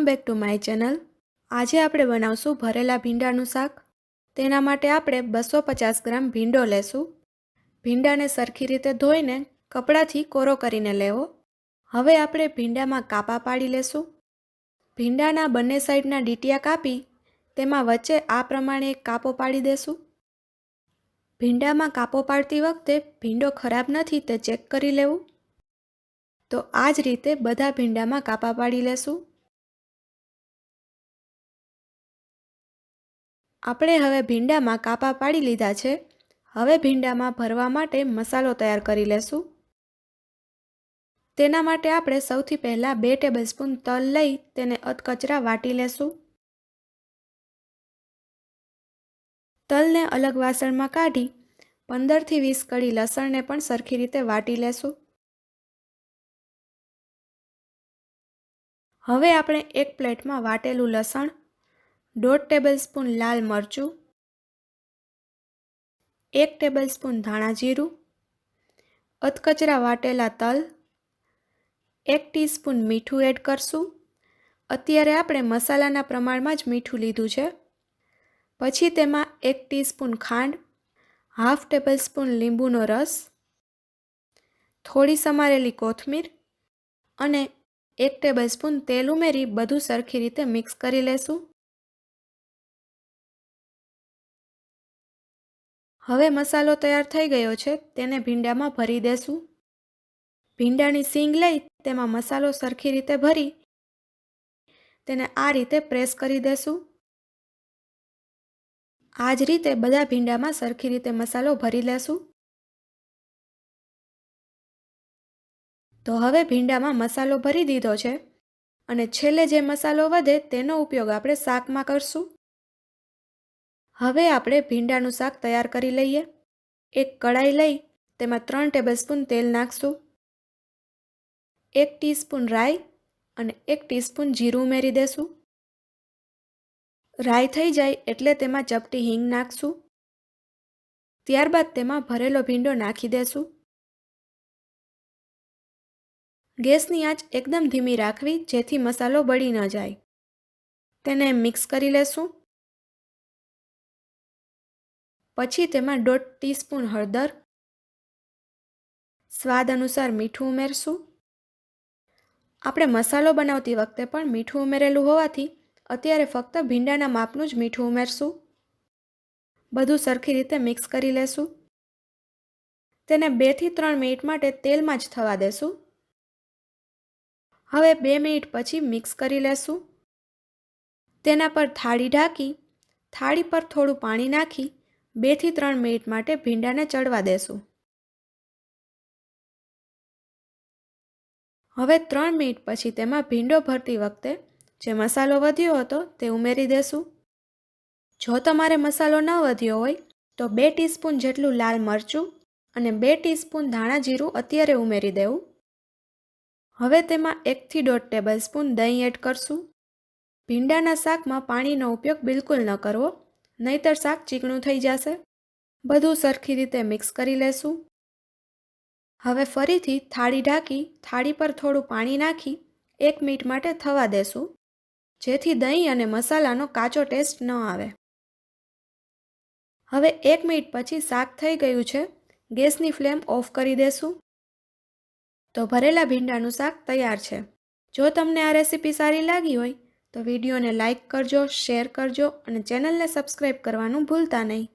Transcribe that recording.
Back to my channel. આજે આપણે બનાવશું ભરેલા ભીંડાનું શાક। તેના માટે આપણે 250 ગ્રામ ભીંડો લેશું। ભીંડાને સરખી રીતે ધોઈને કપડાથી કોરો કરીને લેવો। હવે આપણે ભીંડામાં કાપા પાડી લેશું। ભીંડાના બંને સાઈડના ડીટીયા કાપી તેમાં વચ્ચે આ પ્રમાણે એક કાપો પાડી દેશું। ભીંડામાં કાપો પાડતી વખતે ભીંડો ખરાબ નથી તે ચેક કરી લેવું। તો આ જ રીતે બધા ભીંડામાં કાપા પાડી લેશું। આપણે હવે ભીંડામાં કાપા પાડી લીધા છે। હવે ભીંડામાં ભરવા માટે મસાલો તૈયાર કરી લેશું। તેના માટે આપણે સૌથી પહેલાં 2 ટેબલસ્પૂન તલ લઈ તેને અધકચરા વાટી લેશું। તલને અલગ વાસણમાં કાઢી 15 થી 20 કળી લસણને પણ સરખી રીતે વાટી લેશું। હવે આપણે એક પ્લેટમાં વાટેલું લસણ, 1.5 ટેબલસ્પૂન લાલ મરચું, 1 ટેબલસ્પૂન ધાણા જીરું, અધકચરા વાટેલા તલ, 1 ટીસ્પૂન મીઠું એડ કરશું। અત્યારે આપણે મસાલાના પ્રમાણમાં જ મીઠું લીધું છે। પછી તેમાં 1 ટીસ્પૂન ખાંડ, 1/2 ટેબલસ્પૂન લીંબુનો રસ, થોડી સમારેલી કોથમીર અને 1 ટેબલસ્પૂન તેલ ઉમેરી બધું સરખી રીતે મિક્સ કરી લેશું। હવે મસાલો તૈયાર થઈ ગયો છે, તેને ભીંડામાં ભરી દેશું। ભીંડાની સીંગ લઈ તેમાં મસાલો સરખી રીતે ભરી તેને આ રીતે પ્રેસ કરી દેશું। આ જ રીતે બધા ભીંડામાં સરખી રીતે મસાલો ભરી લેશું। તો હવે ભીંડામાં મસાલો ભરી દીધો છે અને છેલ્લે જે મસાલો વધે તેનો ઉપયોગ આપણે શાકમાં કરશું। હવે આપણે ભીંડાનું શાક તૈયાર કરી લઈએ। એક કડાઈ લઈ તેમાં 3 ટેબલસ્પૂન તેલ નાખશું। 1 ટીસ્પૂન રાઈ અને 1 ટીસ્પૂન જીરું ઉમેરી દેશું। રાઈ થઈ જાય એટલે તેમાં ચપટી હિંગ નાખશું। ત્યારબાદ તેમાં ભરેલો ભીંડો નાખી દેશું। ગેસની આંચ એકદમ ધીમી રાખવી જેથી મસાલો બળી ન જાય। તેને મિક્સ કરી લેશું। પછી તેમાં 1.5 ટીસ્પૂન હળદર, સ્વાદ અનુસાર મીઠું ઉમેરશું। આપણે મસાલો બનાવતી વખતે પણ મીઠું ઉમેરેલું હોવાથી અત્યારે ફક્ત ભીંડાના માપનું જ મીઠું ઉમેરશું। બધું સરખી રીતે મિક્સ કરી લેશું। તેને 2 થી 3 મિનિટ માટે તેલમાં જ થવા દેશું। હવે 2 મિનિટ પછી મિક્સ કરી લેશું। તેના પર થાળી ઢાંકી થાળી પર થોડું પાણી નાખી 2 થી 3 મિનિટ માટે ભીંડાને ચડવા દેશું। હવે 3 મિનિટ પછી તેમાં ભીંડો ભરતી વખતે જે મસાલો વધ્યો હતો તે ઉમેરી દેશું। જો તમારે મસાલો ન વધ્યો હોય તો 2 ટીસ્પૂન જેટલું લાલ મરચું અને 2 ટીસ્પૂન ધાણા જીરું અત્યારે ઉમેરી દેવું। હવે તેમાં 1 થી 1.5 ટેબલસ્પૂન દહીં એડ કરશું। ભીંડાના શાકમાં પાણીનો ઉપયોગ બિલકુલ ન કરવો, નહીતર શાક ચીકણું થઈ જશે। બધું સરખી રીતે મિક્સ કરી લેશું। હવે ફરીથી થાળી ઢાંકી થાળી પર થોડું પાણી નાખી 1 મિનિટ માટે થવા દેશું, જેથી દહીં અને મસાલાનો કાચો ટેસ્ટ ન આવે। હવે 1 મિનિટ પછી શાક થઈ ગયું છે, ગેસની ફ્લેમ ઓફ કરી દેશું। તો ભરેલા ભીંડાનું શાક તૈયાર છે। જો તમને આ રેસીપી સારી લાગી હોય તો વિડીયોને લાઇક કરજો, શેર કરજો અને ચેનલને સબસ્ક્રાઈબ કરવાનું ભૂલતા નહીં।